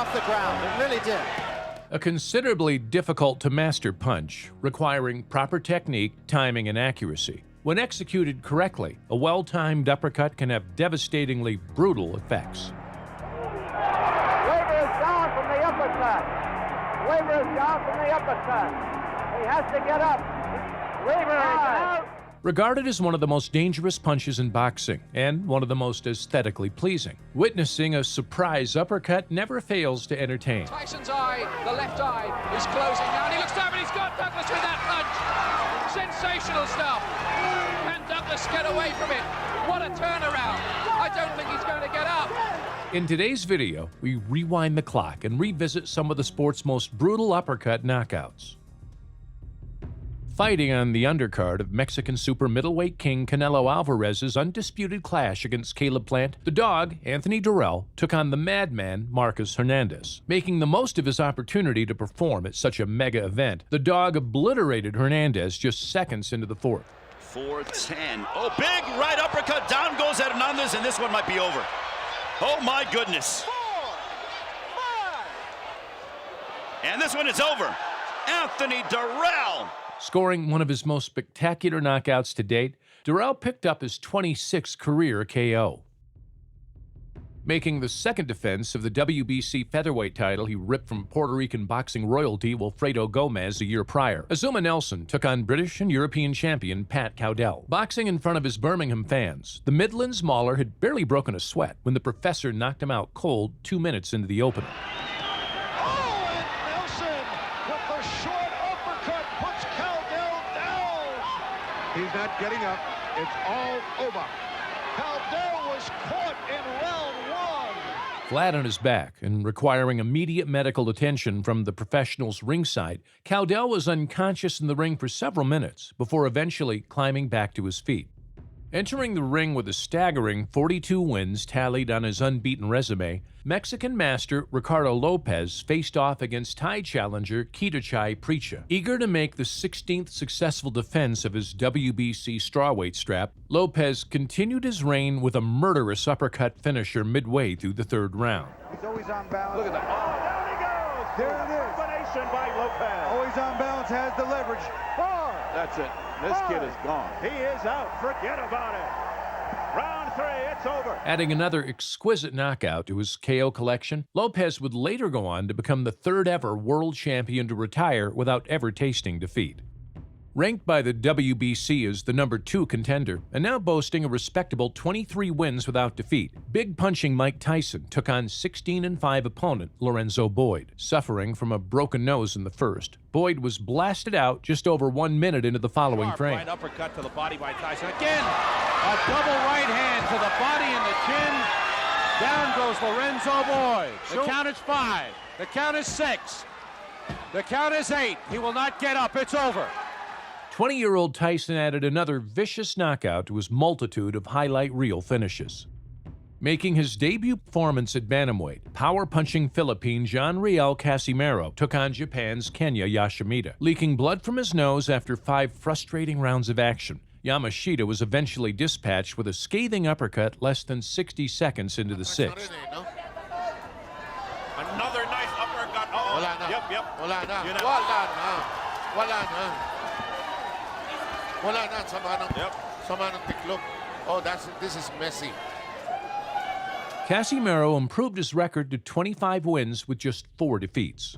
off the ground. It really did. A considerably difficult-to-master punch, requiring proper technique, timing, and accuracy. When executed correctly, a well-timed uppercut can have devastatingly brutal effects. Weaver is down from the uppercut. Weaver is down from the uppercut. He has to get up. Weaver is out. Regarded as one of the most dangerous punches in boxing, and one of the most aesthetically pleasing, witnessing a surprise uppercut never fails to entertain. Tyson's eye, the left eye, is closing now, and he looks down and he's got Douglas with that punch. Sensational stuff. And Douglas get away from it. What a turnaround. I don't think he's going to get up. In today's video, we rewind the clock and revisit some of the sport's most brutal uppercut knockouts. Fighting on the undercard of Mexican super middleweight king Canelo Alvarez's undisputed clash against Caleb Plant, the dog, Anthony Durrell, took on the madman Marcus Hernandez. Making the most of his opportunity to perform at such a mega event, the dog obliterated Hernandez just seconds into the fourth. 4-10. Oh, big right uppercut. Down goes Hernandez, and this one might be over. Oh, my goodness. And this one is over. Anthony Durrell. Scoring one of his most spectacular knockouts to date, Durrell picked up his 26th career KO. Making the second defense of the WBC featherweight title he ripped from Puerto Rican boxing royalty Wilfredo Gomez a year prior, Azuma Nelson took on British and European champion Pat Cowdell. Boxing in front of his Birmingham fans, the Midlands Mauler had barely broken a sweat when the professor knocked him out cold 2 minutes into the opener. He's not getting up. It's all over. Cowdell was caught in round one. Flat on his back and requiring immediate medical attention from the professionals ringside, Cowdell was unconscious in the ring for several minutes before eventually climbing back to his feet. Entering the ring with a staggering 42 wins tallied on his unbeaten resume, Mexican master Ricardo Lopez faced off against Thai challenger Kitachai Precha. Eager to make the 16th successful defense of his WBC strawweight strap, Lopez continued his reign with a murderous uppercut finisher midway through the third round. He's always on balance. Look at that. Oh, down he goes. There it is. Combination by Lopez. Always on balance, has the leverage. 4. That's it. This kid is gone. He is out. Forget about it. Round 3, it's over. Adding another exquisite knockout to his KO collection, Lopez would later go on to become the third ever world champion to retire without ever tasting defeat. Ranked by the WBC as the #2 contender, and now boasting a respectable 23 wins without defeat, big punching Mike Tyson took on 16-5 opponent Lorenzo Boyd. Suffering from a broken nose in the first, Boyd was blasted out just over 1 minute into the following frame. Right uppercut to the body by Tyson. Again, a double right hand to the body and the chin. Down goes Lorenzo Boyd. The count is 5. The count is 6. The count is 8. He will not get up. It's over. 20-year-old Tyson added another vicious knockout to his multitude of highlight reel finishes. Making his debut performance at bantamweight, power-punching Philippine John Riel Casimero took on Japan's Kenya Yoshimita. Leaking blood from his nose after 5 frustrating rounds of action, Yamashita was eventually dispatched with a scathing uppercut less than 60 seconds into the 6th. Another nice uppercut. Oh, yep. Wala na. Sama ng tiklop. Oh, this is messy. Casimero improved his record to 25 wins with just 4 defeats.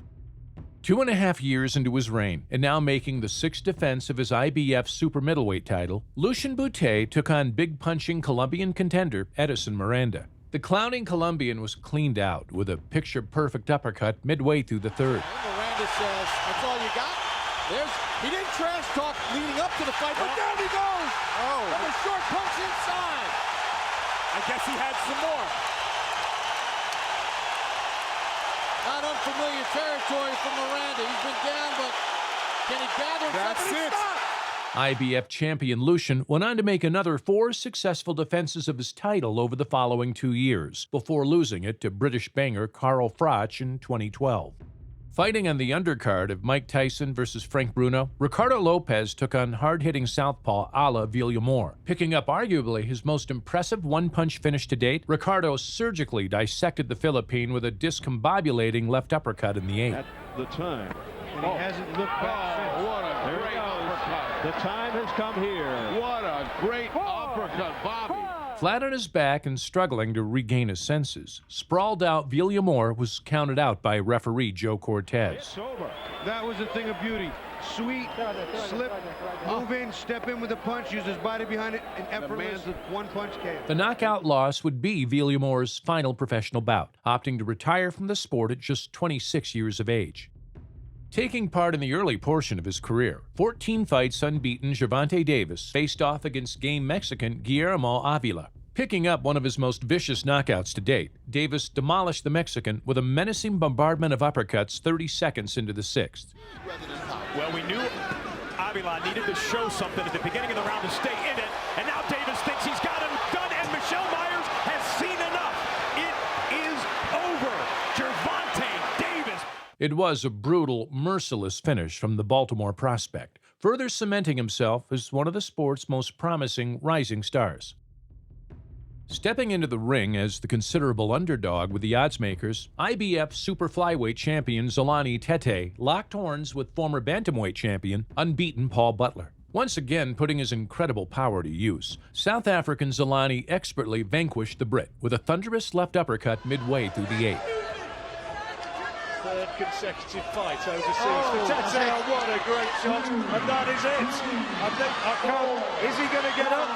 2.5 years into his reign, and now making the 6th defense of his IBF super middleweight title, Lucian Bute took on big punching Colombian contender Edison Miranda. The clowning Colombian was cleaned out with a picture-perfect uppercut midway through the third. Miranda says, that's all you got? He didn't trash talk leading up to the fight, but down he goes! Oh. With a short punch inside. I guess he had some more. Not unfamiliar territory for Miranda. He's been down, but can he gather something? Stop! IBF champion Lucian went on to make another 4 successful defenses of his title over the following 2 years, before losing it to British banger Carl Froch in 2012. Fighting on the undercard of Mike Tyson versus Frank Bruno, Ricardo Lopez took on hard-hitting southpaw Ala Villamor. Picking up arguably his most impressive one-punch finish to date, Ricardo surgically dissected the Philippine with a discombobulating left uppercut in the 8th. At the time. And he hasn't looked back since. What a There great it goes. uppercut. The time has come here. What a great uppercut, Bobby. Flat on his back and struggling to regain his senses, sprawled out Villamor was counted out by referee Joe Cortez. It's over. That was a thing of beauty. Sweet, slip, move in, step in with a punch, use his body behind it, and effortless one-punch KO. The knockout loss would be Villamor's final professional bout, opting to retire from the sport at just 26 years of age. Taking part in the early portion of his career, 14 fights unbeaten Gervonta Davis faced off against game Mexican Guillermo Avila. Picking up one of his most vicious knockouts to date, Davis demolished the Mexican with a menacing bombardment of uppercuts 30 seconds into the 6th. Well, we knew Avila needed to show something at the beginning of the round to stay in it, and now Davis thinks he's got him done, and Michelle Myers has seen enough. It is over. Gervonta Davis. It was a brutal, merciless finish from the Baltimore prospect, further cementing himself as one of the sport's most promising rising stars. Stepping into the ring as the considerable underdog with the oddsmakers, IBF super flyweight champion Zolani Tete locked horns with former bantamweight champion, unbeaten Paul Butler. Once again putting his incredible power to use, South African Zolani expertly vanquished the Brit with a thunderous left uppercut midway through the 8th. Third consecutive fight overseas for Tete. What a great shot, and that is it. Is he going to get up?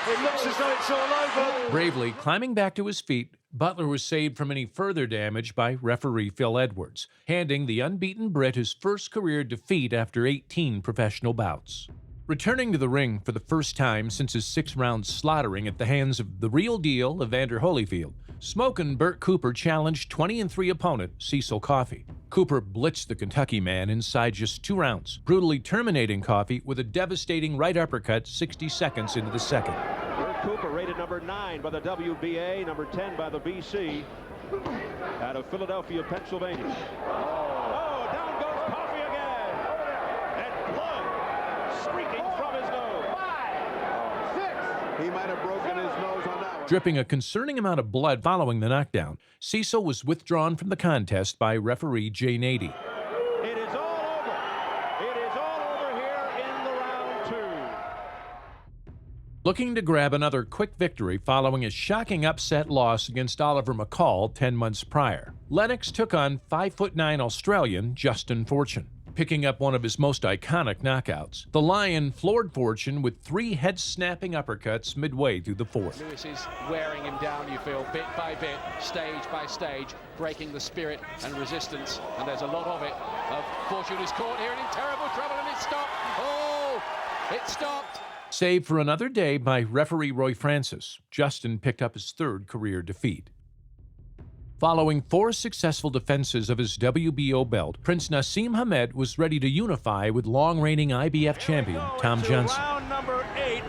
It looks as though it's all over. Bravely climbing back to his feet, Butler was saved from any further damage by referee Phil Edwards, handing the unbeaten Brit his first career defeat after 18 professional bouts. Returning to the ring for the first time since his 6-round slaughtering at the hands of the real deal Evander Holyfield, Smokin' Burt Cooper challenged 20-3 opponent Cecil Coffey. Cooper blitzed the Kentucky man inside just 2 rounds, brutally terminating Coffey with a devastating right uppercut 60 seconds into the 2nd. Burt Cooper rated number 9 by the WBA, number 10 by the BC, out of Philadelphia, Pennsylvania. Oh, down goes Coffey again, and blood streaking from his nose. 5, 6. He might have broken his nose on that one. Dripping a concerning amount of blood following the knockdown, Cecil was withdrawn from the contest by referee Jay Nady. It is all over. It is all over here in the round 2. Looking to grab another quick victory following a shocking upset loss against Oliver McCall 10 months prior, Lennox took on 5'9" Australian Justin Fortune. Picking up one of his most iconic knockouts, the Lion floored Fortune with 3 head-snapping uppercuts midway through the 4th. Lewis is wearing him down, you feel, bit by bit, stage by stage, breaking the spirit and resistance, and there's a lot of it. Fortune is caught here and in terrible trouble, and it stopped. Oh, it stopped. Save for another day by referee Roy Francis, Justin picked up his 3rd career defeat. Following 4 successful defenses of his WBO belt, Prince Naseem Hamed was ready to unify with long-reigning IBF champion Tom Johnson. Round number 8.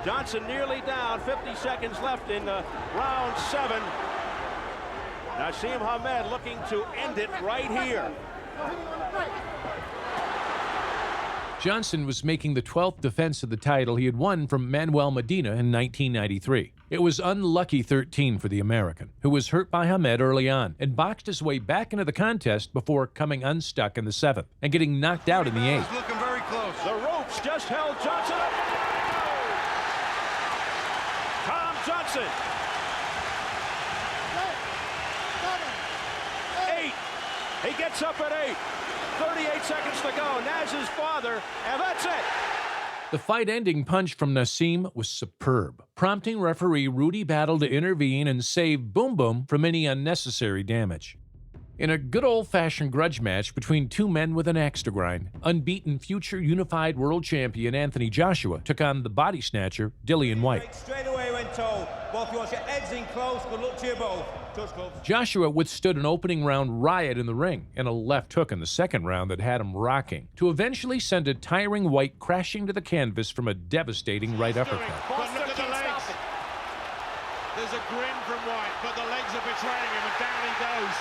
Johnson nearly down. 50 seconds left in round 7. Naseem Hamed looking to end it right here. Johnson was making the 12th defense of the title he had won from Manuel Medina in 1993. It was unlucky 13 for the American, who was hurt by Hamed early on and boxed his way back into the contest before coming unstuck in the 7th and getting knocked out in the 8th. He's looking very close. The ropes just held Johnson up. Tom Johnson. 8. He gets up at 8. 38 seconds to go. Naz's father, and that's it. The fight-ending punch from Naseem was superb, prompting referee Rudy Battle to intervene and save Boom Boom from any unnecessary damage. In a good old-fashioned grudge match between 2 men with an axe to grind, unbeaten future unified world champion Anthony Joshua took on the body snatcher Dillian White. Straight away when told, both you want your heads in close, good luck to you both. Touch gloves. Joshua withstood an opening round riot in the ring and a left hook in the 2nd round that had him rocking, to eventually send a tiring White crashing to the canvas from a devastating right uppercut. But look at the legs. There's a grin from White, but the legs are betraying him, and down he goes.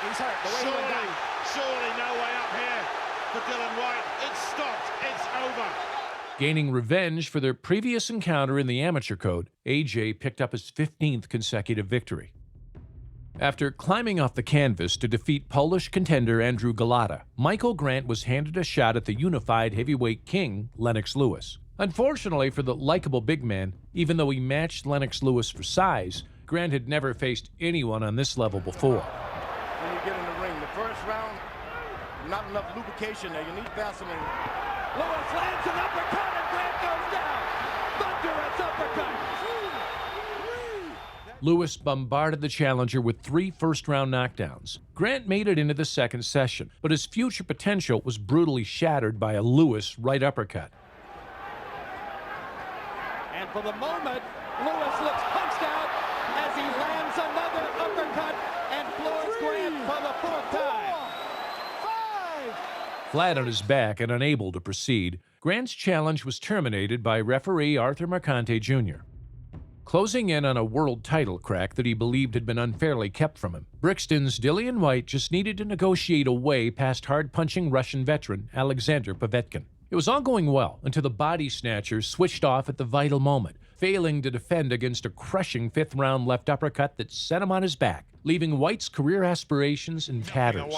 He's hurt. The way he went down. Surely no way up here for Dylan White. It's stopped. It's over. Gaining revenge for their previous encounter in the amateur code, AJ picked up his 15th consecutive victory. After climbing off the canvas to defeat Polish contender Andrew Galata, Michael Grant was handed a shot at the unified heavyweight king, Lennox Lewis. Unfortunately for the likable big man, even though he matched Lennox Lewis for size, Grant had never faced anyone on this level before. When you get in the ring, the first round, not enough lubrication there. You need Vaseline. Lewis lands an uppercut and Grant goes down. Thunderous uppercut. Lewis bombarded the challenger with 3 first-round knockdowns. Grant made it into the second session, but his future potential was brutally shattered by a Lewis right uppercut. And for the moment, Lewis looks punched out as he lands another uppercut and floors Grant for the 4th time. 5. Flat on his back and unable to proceed, Grant's challenge was terminated by referee Arthur Mercante Jr. Closing in on a world title crack that he believed had been unfairly kept from him, Brixton's Dillian White just needed to negotiate a way past hard-punching Russian veteran Alexander Povetkin. It was all going well until the body snatcher switched off at the vital moment, failing to defend against a crushing 5th-round left uppercut that sent him on his back, leaving White's career aspirations in tatters.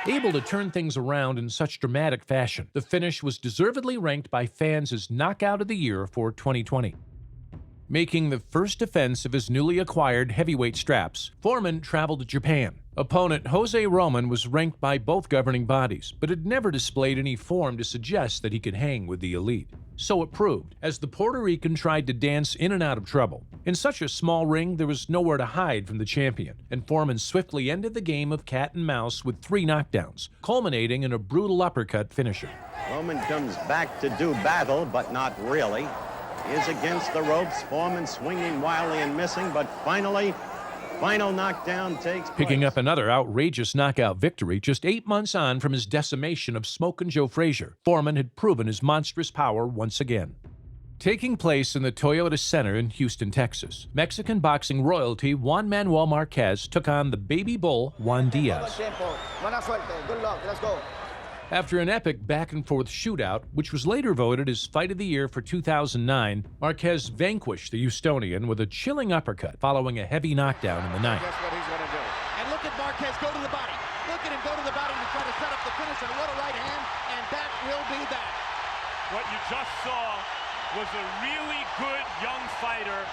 Able to turn things around in such dramatic fashion, the finish was deservedly ranked by fans as Knockout of the Year for 2020. Making the first defense of his newly acquired heavyweight straps, Foreman traveled to Japan. Opponent Jose Roman was ranked by both governing bodies, but had never displayed any form to suggest that he could hang with the elite. So it proved, as the Puerto Rican tried to dance in and out of trouble. In such a small ring, there was nowhere to hide from the champion, and Foreman swiftly ended the game of cat and mouse with 3 knockdowns, culminating in a brutal uppercut finisher. Roman comes back to do battle, but not really. He is against the ropes, Foreman swinging wildly and missing, but final knockdown takes place. Picking up another outrageous knockout victory just 8 months on from his decimation of Smokin' Joe Frazier, Foreman had proven his monstrous power once again. Taking place in the Toyota Center in Houston, Texas, Mexican boxing royalty Juan Manuel Marquez took on the baby bull Juan Diaz. Good luck. Let's go. After an epic back-and-forth shootout, which was later voted as Fight of the Year for 2009, Marquez vanquished the Houstonian with a chilling uppercut following a heavy knockdown in the ninth. Guess what he's going to do. And look at Marquez go to the body. Look at him go to the body to try to set up the finish, and what a right hand, and that will be that. What you just saw was a really good young fighter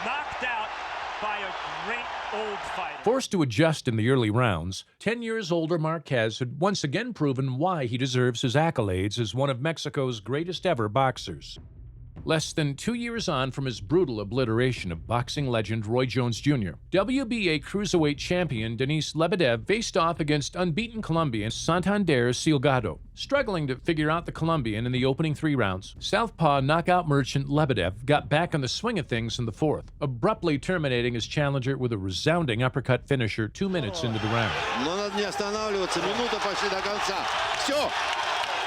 knocked out by a great old fighter. Forced to adjust in the early rounds, 10 years older Marquez had once again proven why he deserves his accolades as one of Mexico's greatest ever boxers. Less than 2 years on from his brutal obliteration of boxing legend Roy Jones Jr., WBA cruiserweight champion Denis Lebedev faced off against unbeaten Colombian Santander Silgado. Struggling to figure out the Colombian in the opening 3 rounds, southpaw knockout merchant Lebedev got back on the swing of things in the 4th, abruptly terminating his challenger with a resounding uppercut finisher 2 minutes into the round.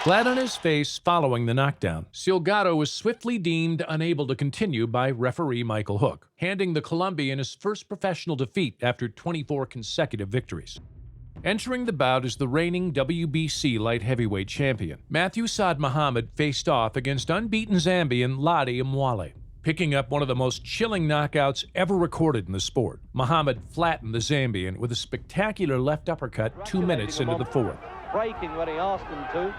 Flat on his face following the knockdown, Silgado was swiftly deemed unable to continue by referee Michael Hook, handing the Colombian his first professional defeat after 24 consecutive victories. Entering the bout as the reigning WBC light heavyweight champion, Matthew Saad Muhammad faced off against unbeaten Zambian Ladi Mwale. Picking up one of the most chilling knockouts ever recorded in the sport, Muhammad flattened the Zambian with a spectacular left uppercut 2 minutes into the 4th. Breaking when he asked him to.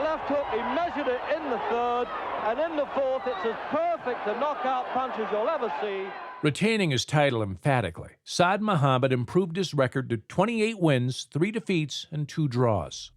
Left hook, he measured it in the 3rd, and in the 4th, it's as perfect a knockout punch as you'll ever see. Retaining his title emphatically, Saad Muhammad improved his record to 28 wins, 3 defeats, and 2 draws.